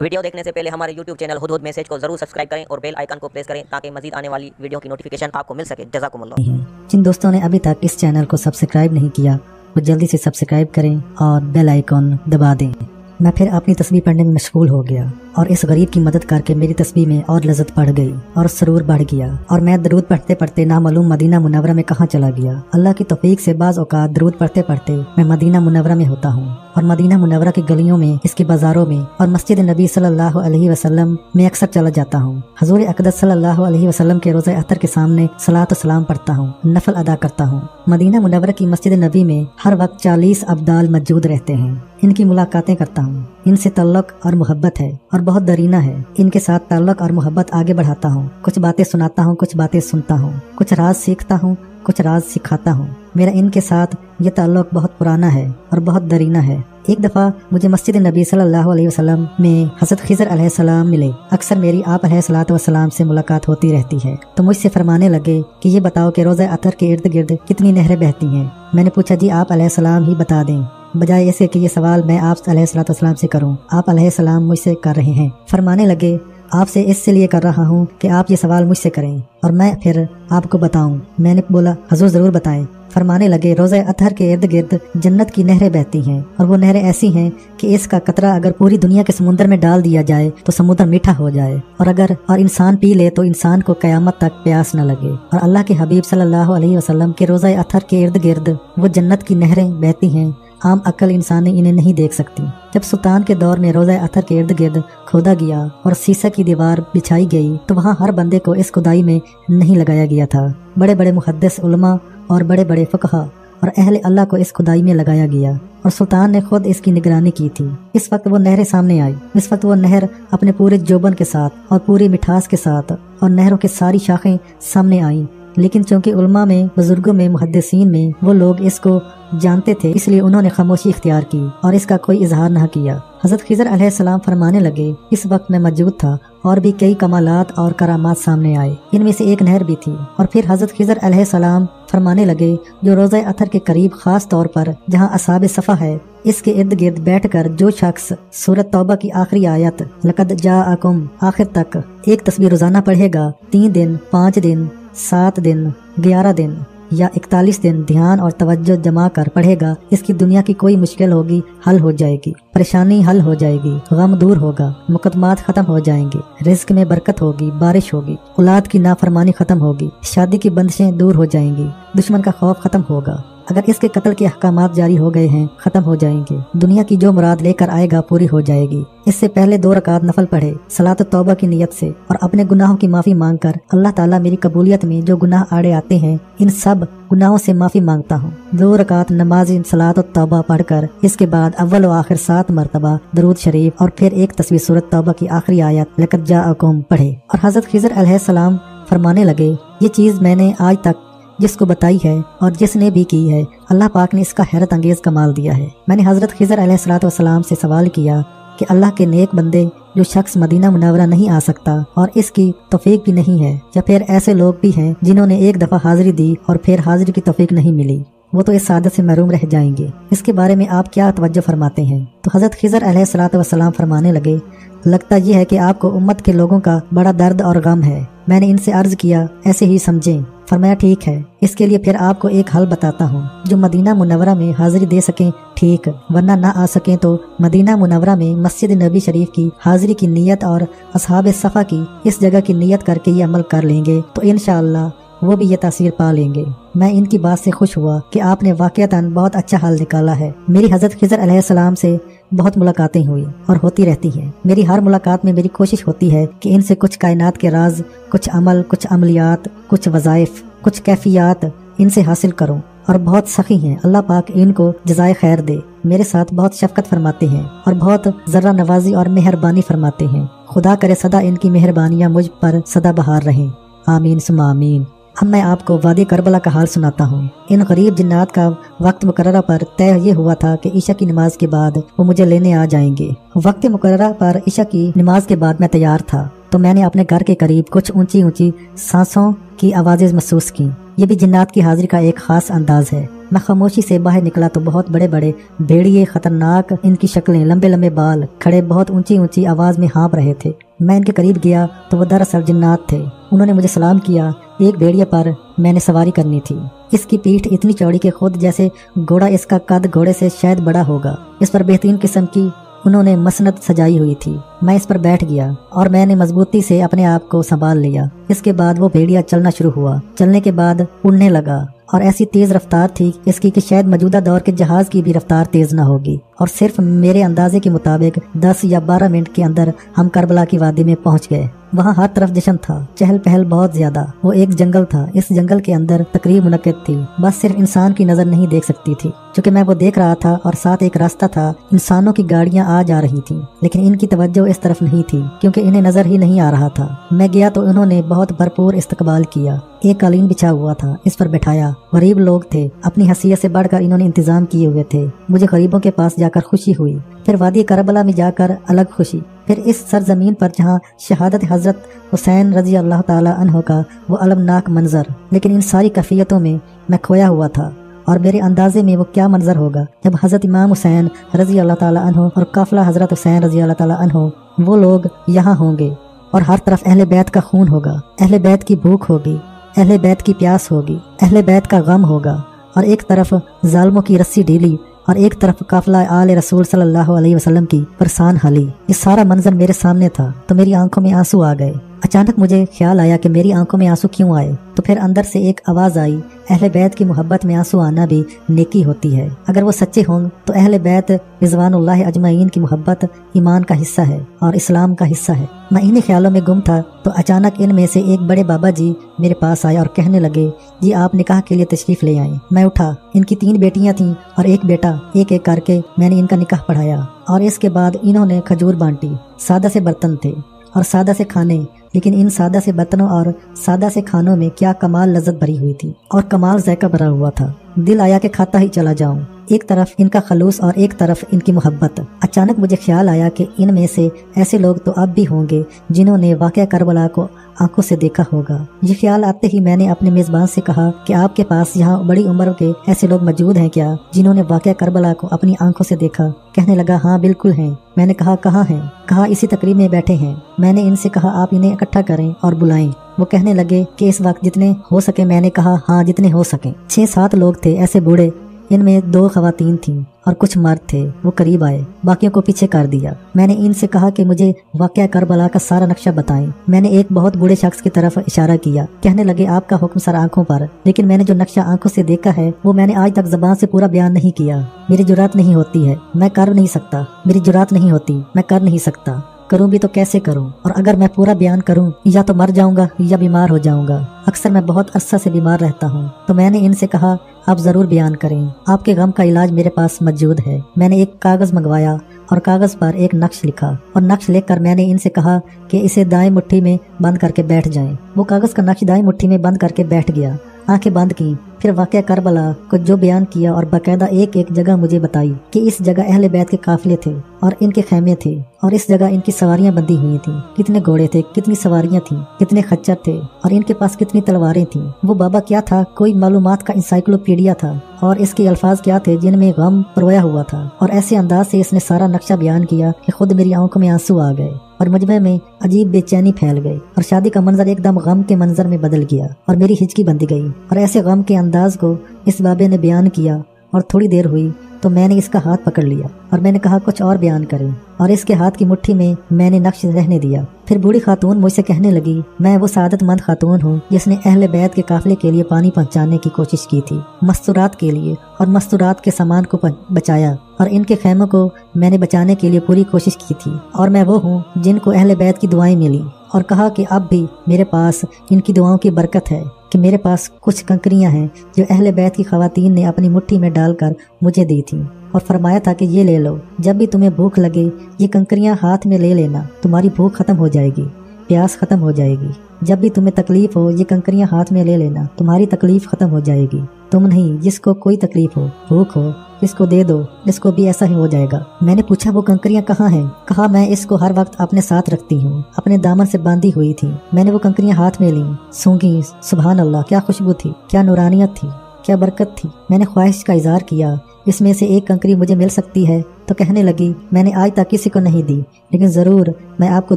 Video देखने से पहले हमारे YouTube चैनल हुदहुद मैसेज को जरूर सब्सक्राइब करें और बेल आइकन को प्रेस करें ताकि मजीद आने वाली वीडियो की नोटिफिकेशन आपको मिल सके। जज़ाकुमुल्लाह। जिन दोस्तों ने अभी तक इस चैनल को सब्सक्राइब नहीं किया वो जल्दी से सब्सक्राइब करें और बेल आइकन दबा दें। मैं फिर अपनी तस्बीह पढ़ने में मशगूल हो गया और इस गरीब की मदद करके मेरी तस्बीह में और लज़्ज़त बढ़ गई और सरूर बढ़ गया और मैं दरूद पढ़ते पढ़ते नामालूम मदीना मुनव्वरा में कहाँ चला गया। अल्लाह की तौफीक से बाज़ औक़ात दरूद पढ़ते पढ़ते मैं मदीना मुनव्वरा में होता हूँ और मदीना मुनव्वरा की गलियों में, इसके बाजारों में और मस्जिद नबी सल्लल्लाहु अलैहि वसल्लम में अक्सर चला जाता हूँ। हुज़ूर अक़दस सल्लल्लाहु अलैहि वसल्लम के रोज़े अतर के सामने सलात व सलाम पढ़ता हूँ, नफल अदा करता हूँ। मदीना मुनव्वरा की मस्जिद नबी में हर वक्त 40 अब्दाल मौजूद रहते हैं। इनकी मुलाकातें करता हूँ, इनसे तल्लुक़ और मोहब्बत है और बहुत दरीना है। इनके साथ ताल्लुक़ और मोहब्बत आगे बढ़ाता हूँ। कुछ बातें सुनाता हूँ, कुछ बातें सुनता हूँ, कुछ राज सीखता हूँ, कुछ राज सिखाता हूँ। मेरा इनके साथ ये ताल्लुक़ बहुत पुराना है और बहुत दरीना है। एक दफ़ा मुझे मस्जिद नबी सल्लल्लाहु अलैहि वसल्लम में हज़रत खिज़र अलैहिस्सलाम मिले। अक्सर मेरी आप अलैहिस्सलातु वस्सलाम से मुलाकात होती रहती है तो मुझसे फरमाने लगे कि ये बताओ कि रोज़ा अतर के इर्द गिर्द कितनी नहरें बहती हैं। मैंने पूछा जी आप अलैहिस्सलाम ही बता दें, बजाय ऐसे कि ये सवाल मैं आप अलैहिस्सलातु वस्सलाम से करूं। आप अलैहिस्सलाम मुझसे कर रहे हैं। फरमाने लगे आपसे इसलिए कर रहा हूँ कि आप ये सवाल मुझसे करें और मैं फिर आपको बताऊं। मैंने बोला हुज़ूर ज़रूर बताएं। फरमाने लगे रोज़ा अतहर के इर्द गिर्द जन्नत की नहरें बहती हैं और वो नहरें ऐसी हैं कि इसका कतरा अगर पूरी दुनिया के समुद्र में डाल दिया जाए तो समुद्र मीठा हो जाए और इंसान पी ले तो इंसान को क़यामत तक प्यास न लगे। और अल्लाह के हबीब सल्लल्लाहु अलैहि वसल्लम के रोज़ा अतहर के इर्द गिर्द वो जन्नत की नहरें बहती हैं। आम अक्ल इंसान इन्हें नहीं देख सकती। जब सुल्तान के दौर में रोज़ा अतर के इर्द गिर्द खोदा गया और सीसा की दीवार बिछाई गई तो वहाँ हर बंदे को इस खुदाई में नहीं लगाया गया था। बड़े बड़े मुहद्दिस उलमा और बड़े बड़े फ़क़हा और अहले अल्लाह को इस खुदाई में लगाया गया और सुल्तान ने खुद इसकी निगरानी की थी। इस वक्त वो नहरें सामने आई। इस वक्त वो नहर अपने पूरे जोबन के साथ और पूरी मिठास के साथ और नहरों की सारी शाखें सामने आई। लेकिन चूंकि उलमा में, बुजुर्गों में, मुहद्दिसीन में वो लोग इसको जानते थे इसलिए उन्होंने खामोशी इख्तियार की और इसका कोई इजहार न किया। हज़रत खिज़र अलैहिस्सलाम फरमाने लगे इस वक्त मैं मौजूद था और भी कई कमालात और करामात सामने आए। इनमें से एक नहर भी थी। और फिर हज़रत खिज़र अलैहिस्सलाम फरमाने लगे जो रोज़ा अतर के करीब खास तौर पर जहाँ असहाबे सफ़ा है इसके इर्द गिर्द बैठकर जो शख्स सूरत तौबा की आखिरी आयत लक़द जाअकुम आखिर तक एक तस्बीह रोजाना पढ़ेगा 3 दिन, 5 दिन, 7 दिन, 11 दिन या 41 दिन ध्यान और तवज्जो जमा कर पढ़ेगा, इसकी दुनिया की कोई मुश्किल होगी हल हो जाएगी, परेशानी हल हो जाएगी, गम दूर होगा, मुकदमात खत्म हो जाएंगे, रिस्क में बरकत होगी, बारिश होगी, औलाद की नाफरमानी खत्म होगी, शादी की बंदिशें दूर हो जाएंगी, दुश्मन का खौफ खत्म होगा। अगर इसके कत्ल के अहकामात जारी हो गए हैं खत्म हो जाएंगे। दुनिया की जो मुराद लेकर आएगा पूरी हो जाएगी। इससे पहले 2 रकात नफल पढ़े सलात तौबा की नियत से और अपने गुनाहों की माफी मांगकर अल्लाह ताला मेरी कबूलियत में जो गुनाह आड़े आते हैं इन सब गुनाहों से माफी मांगता हूँ। 2 रकात नमाज सलात तौबा पढ़कर इसके बाद अव्वल व आखिर 7 मरतबा दरूद शरीफ और फिर एक तस्बीह सूरत तौबा की आखिरी आयत लक़द जाअकुम पढ़े। और हज़रत खिज़र अलैहिस्सलाम फरमाने लगे ये चीज़ मैंने आज तक जिसको बताई है और जिसने भी की है अल्लाह पाक ने इसका हैरत अंगेज कमाल दिया है। मैंने हज़रत खिज़र अलैहिस्सलातु वस्सलाम से सवाल किया कि अल्लाह के नेक बंदे जो शख्स मदीना मुनव्वरा नहीं आ सकता और इसकी तौफीक भी नहीं है या फिर ऐसे लोग भी हैं जिन्होंने एक दफ़ा हाजिरी दी और फिर हाजिरी की तौफीक नहीं मिली, वो तो इस सादत से महरूम रह जाएंगे। इसके बारे में आप क्या तवज्जो फरमाते हैं? तो हज़रत खिज़र अलैहिस्सलातु वस्सलाम फरमाने लगे लगता यह है कि आपको उम्मत के लोगों का बड़ा दर्द और गम है। मैंने इनसे अर्ज किया ऐसे ही समझें। फरमाया ठीक है, इसके लिए फिर आपको एक हल बताता हूँ। जो मदीना मुनव्वरा में हाजिरी दे सकें ठीक, वरना ना आ सकें तो मदीना मुनव्वरा में मस्जिद नबी शरीफ की हाजिरी की नियत और असहाबे सफ़ा की इस जगह की नियत करके ये अमल कर लेंगे तो इंशाअल्लाह वो भी ये तासीर पा लेंगे। मैं इनकी बात से खुश हुआ कि आपने वाक़यातन बहुत अच्छा हल निकाला है। मेरी हज़रत खिज़र अलैहिस्सलाम से बहुत मुलाकातें हुई और होती रहती हैं। मेरी हर मुलाकात में मेरी कोशिश होती है कि इनसे कुछ कायनात के राज, कुछ अमल, कुछ अमलियात, कुछ वज़ाइफ, कुछ कैफियात इनसे हासिल करूं और बहुत सखी हैं। अल्लाह पाक इनको जज़ाए खैर दे। मेरे साथ बहुत शफ़क़त फरमाते हैं और बहुत ज़रा नवाजी और मेहरबानी फरमाते हैं। खुदा करे सदा इनकी मेहरबानियाँ मुझ पर सदा बहार रहें। आमीन सुम्मा आमीन। अब मैं आपको वादी करबला का हाल सुनाता हूँ। इन गरीब जिन्नात का वक्त मुकर्ररा पर तय ये हुआ था कि ईशा की नमाज के बाद वो मुझे लेने आ जाएंगे। वक्त मुकर्ररा पर ईशा की नमाज के बाद मैं तैयार था तो मैंने अपने घर के करीब कुछ ऊंची ऊंची सांसों की आवाज़ें महसूस की। ये भी जिन्नात की हाजिरी का एक खास अंदाज है। मैं खामोशी से बाहर निकला तो बहुत बड़े बड़े भेड़िए, खतरनाक इनकी शक्लें, लंबे लंबे बाल, खड़े बहुत ऊंची ऊंची आवाज में हाँप रहे थे। मैं इनके करीब गया तो वो दरअसल जिन्नात थे। उन्होंने मुझे सलाम किया। एक भेड़िए पर मैंने सवारी करनी थी। इसकी पीठ इतनी चौड़ी कि खुद जैसे घोड़ा, इसका कद घोड़े से शायद बड़ा होगा। इस पर बेहतरीन किस्म की उन्होंने मसनद सजाई हुई थी। मैं इस पर बैठ गया और मैंने मजबूती से अपने आप को संभाल लिया। इसके बाद वो भेड़िया चलना शुरू हुआ। चलने के बाद उड़ने लगा और ऐसी तेज रफ्तार थी इसकी कि शायद मौजूदा दौर के जहाज की भी रफ्तार तेज न होगी। और सिर्फ मेरे अंदाजे के मुताबिक 10 या 12 मिनट के अंदर हम करबला की वादी में पहुंच गए। वहाँ हर तरफ जश्न था, चहल पहल बहुत ज्यादा। वो एक जंगल था। इस जंगल के अंदर तकरीब मुनक्किद थी। बस सिर्फ इंसान की नजर नहीं देख सकती थी, क्योंकि मैं वो देख रहा था और साथ एक रास्ता था। इंसानों की गाड़ियां आ जा रही थी, लेकिन इनकी तवज्जो इस तरफ नहीं थी, क्योंकि इन्हें नजर ही नहीं आ रहा था। मैं गया तो इन्होंने बहुत भरपूर इस्तकबाल किया। एक कालीन बिछा हुआ था, इस पर बैठाया। गरीब लोग थे, अपनी हैसियत से बढ़कर इन्होंने इंतजाम किए हुए थे। मुझे गरीबों के पास जाकर खुशी हुई, फिर वादी करबला में जाकर अलग खुशी, फिर इस सरजमीन पर जहाँ शहादत हजरत हुसैन रजी अल्लाह ताला अन्हो का वो अलमनाक मंजर। लेकिन इन सारी कैफियतों में मैं खोया हुआ था और मेरे अंदाजे में वो क्या मंजर होगा जब हजरत इमाम हुसैन रजी अल्लाह ताला अन्हो और काफिला हजरत हुसैन रजी अल्लाह ताला अन्हो वो लोग यहाँ होंगे और हर तरफ अहले बैत का खून होगा, अहले बैत की भूख होगी, अहले बैत की प्यास होगी, अहले बैत का गम होगा। और एक तरफ जालिमों की रस्सी ढीली और एक तरफ काफिला आले रसूल सल्लल्लाहु अलैहि वसल्लम की परेशान हाली। ये सारा मंजर मेरे सामने था तो मेरी आंखों में आंसू आ गए। अचानक मुझे ख्याल आया कि मेरी आंखों में आंसू क्यों आए। तो फिर अंदर से एक आवाज आई, अहले बैत की मोहब्बत में आंसू आना भी नेकी होती है। अगर वो सच्चे हों तो अहले बैत रिजवानुल्लाह अजमईन की मोहब्बत ईमान का हिस्सा है और इस्लाम का हिस्सा है। मैं इन्हीं ख्यालों में गुम था तो अचानक इनमें से एक बड़े बाबा जी मेरे पास आए और कहने लगे, जी आप निकाह के लिए तशरीफ ले आए। मैं उठा। इनकी 3 बेटियां थीं और एक बेटा। एक एक करके मैंने इनका निकाह पढ़ाया और इसके बाद इन्होंने खजूर बांटी। सादा से बर्तन थे और सादा से खाने, लेकिन इन सादा से बर्तनों और सादा से खानों में क्या कमाल लज्जत भरी हुई थी और कमाल जायका भरा हुआ था। दिल आया कि खाता ही चला जाऊं। एक तरफ इनका खलूस और एक तरफ इनकी मोहब्बत। अचानक मुझे ख्याल आया कि इनमें से ऐसे लोग तो अब भी होंगे जिन्होंने वाक़या करबला को आंखों से देखा होगा। ये ख्याल आते ही मैंने अपने मेजबान से कहा कि आपके पास यहाँ बड़ी उम्र के ऐसे लोग मौजूद हैं क्या जिन्होंने वाक़या करबला को अपनी आंखों से देखा। कहने लगा, हाँ बिल्कुल हैं। मैंने कहा, कहाँ हैं? कहा, इसी तकरीब में बैठे हैं। मैंने इनसे कहा, आप इन्हें इकट्ठा करें और बुलाएं। वो कहने लगे कि इस वक्त जितने हो सके। मैंने कहा, हाँ जितने हो सके। 6-7 लोग थे ऐसे बूढ़े, इनमें 2 खवातीन थीं और कुछ मर्द थे। वो करीब आए, बाकियों को पीछे कर दिया। मैंने इनसे कहा कि मुझे वाक़या करबला का सारा नक्शा बताएं। मैंने एक बहुत बूढ़े शख्स की तरफ इशारा किया। कहने लगे, आपका हुक्म सर आंखों पर, लेकिन मैंने जो नक्शा आंखों से देखा है वो मैंने आज तक ज़बान से पूरा बयान नहीं किया। मेरी जुरात नहीं होती है, मैं कर नहीं सकता। मेरी जुरात नहीं होती, मैं कर नहीं सकता। करूं भी तो कैसे करूं? और अगर मैं पूरा बयान करूं या तो मर जाऊंगा या बीमार हो जाऊंगा। अक्सर मैं बहुत अरसा से बीमार रहता हूं। तो मैंने इनसे कहा, आप जरूर बयान करें, आपके गम का इलाज मेरे पास मौजूद है। मैंने एक कागज मंगवाया और कागज पर एक नक्श लिखा और नक्श लिखकर मैंने इनसे कहा कि इसे दाएं मुट्ठी में बंद करके बैठ जाएं। वो कागज का नक्श दाएं मुट्ठी में बंद करके बैठ गया। आंखें बंद की, फिर वाक़या करबला को जो बयान किया और बाकायदा एक एक जगह मुझे बताई कि इस जगह अहले बैत के काफिले थे और इनके खैमे थे और इस जगह इनकी सवारियां बंधी हुई थी। कितने घोड़े थे, कितनी सवारियां थी, कितने खच्चर थे और इनके पास कितनी तलवारें थी। वो बाबा क्या था, कोई मालूमात का इंसाइक्लोपीडिया था और इसके अल्फाज क्या थे जिनमें गम परोया हुआ था। और ऐसे अंदाज से इसने सारा नक्शा बयान किया कि खुद मेरी आंखों में आंसू आ गए और मुझमे में अजीब बेचैनी फैल गई और शादी का मंजर एकदम गम के मंजर में बदल गया और मेरी हिचकी बंधी गई। और ऐसे गम के अंदाज को इस बाबे ने बयान किया और थोड़ी देर हुई तो मैंने इसका हाथ पकड़ लिया और मैंने कहा, कुछ और बयान करें। और इसके हाथ की मुट्ठी में मैंने नक्श रहने दिया। फिर बूढ़ी खातून मुझसे कहने लगी, मैं वो सादतमंद खातून हूँ जिसने अहले बैत के काफिले के लिए पानी पहुँचाने की कोशिश की थी, मस्तूरात के लिए, और मस्तूरात के सामान को बचाया और इनके खैमों को मैंने बचाने के लिए पूरी कोशिश की थी। और मैं वो हूँ जिनको अहले बैत की दुआएं मिली। और कहा कि अब भी मेरे पास इनकी दुआओं की बरकत है कि मेरे पास कुछ कंकरियां हैं जो अहले बैत की खवातीन ने अपनी मुट्ठी में डालकर मुझे दी थी और फरमाया था कि ये ले लो, जब भी तुम्हें भूख लगे ये कंकरियां हाथ में ले लेना, तुम्हारी भूख खत्म हो जाएगी, प्यास खत्म हो जाएगी। जब भी तुम्हें तकलीफ हो ये कंकरियां हाथ में ले लेना, तुम्हारी तकलीफ खत्म हो जाएगी। तुम नहीं, जिसको कोई तकलीफ हो, भूख हो, इसको दे दो, इसको भी ऐसा ही हो जाएगा। मैंने पूछा, वो कंकरियां कहाँ हैं? कहा, मैं इसको हर वक्त अपने साथ रखती हूँ, अपने दामन से बांधी हुई थी। मैंने वो कंकरियां हाथ में ली, सूंघी, सुभान अल्लाह, क्या खुशबू थी, क्या नूरानियत थी, क्या बरकत थी। मैंने ख्वाहिश का इजहार किया, इसमें से एक कंकरी मुझे मिल सकती है? तो कहने लगी, मैंने आज तक किसी को नहीं दी, लेकिन ज़रूर मैं आपको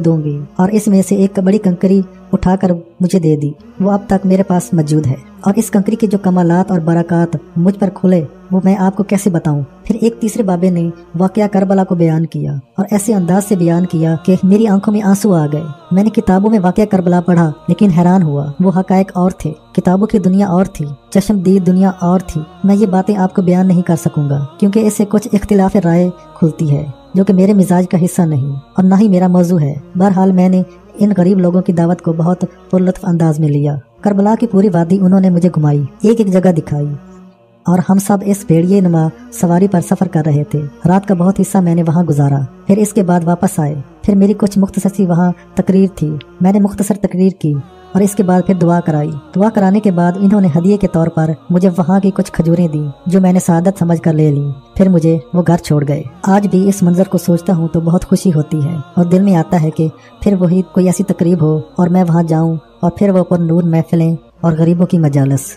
दूंगी। और इसमें से एक बड़ी कंकरी उठाकर मुझे दे दी, वो अब तक मेरे पास मौजूद है। और इस कंकरी के जो कमालात और बरक़ात मुझ पर खुले वो मैं आपको कैसे बताऊं। फिर एक तीसरे बाबे ने वाक़या करबला को बयान किया और ऐसे अंदाज से बयान किया कि मेरी आंखों में आंसू आ गए। मैंने किताबों में वाक़या करबला पढ़ा, लेकिन हैरान हुआ, वो हक़ाइक़ और थे, किताबों की दुनिया और थी, चश्मदीद दुनिया और थी। मैं ये बातें आपको बयान नहीं कर सकूंगा, क्योंकि इससे कुछ इख्तिलाफ राय खुलती है जो कि मेरे मिजाज का हिस्सा नहीं और न ही मेरा मौजू है। बहरहाल मैंने इन गरीब लोगों की दावत को बहुत पुरलुत्फ अंदाज में लिया। करबला की पूरी वादी उन्होंने मुझे घुमाई, एक एक जगह दिखाई, और हम सब इस भेड़िए नुमा सवारी पर सफर कर रहे थे। रात का बहुत हिस्सा मैंने वहाँ गुजारा, फिर इसके बाद वापस आए। फिर मेरी कुछ मुख्तसर सी वहाँ तकरीर थी, मैंने मुख्तसर तकरीर की और इसके बाद फिर दुआ कराई। दुआ कराने के बाद इन्होंने हदिये के तौर पर मुझे वहाँ की कुछ खजूरें दी, जो मैंने सादत समझ कर ले ली। फिर मुझे वो घर छोड़ गए। आज भी इस मंजर को सोचता हूँ तो बहुत खुशी होती है और दिल में आता है कि फिर वही कोई ऐसी तकरीब हो और मैं वहाँ जाऊँ और फिर वो पुरनूर महफिलें और गरीबों की मजालस।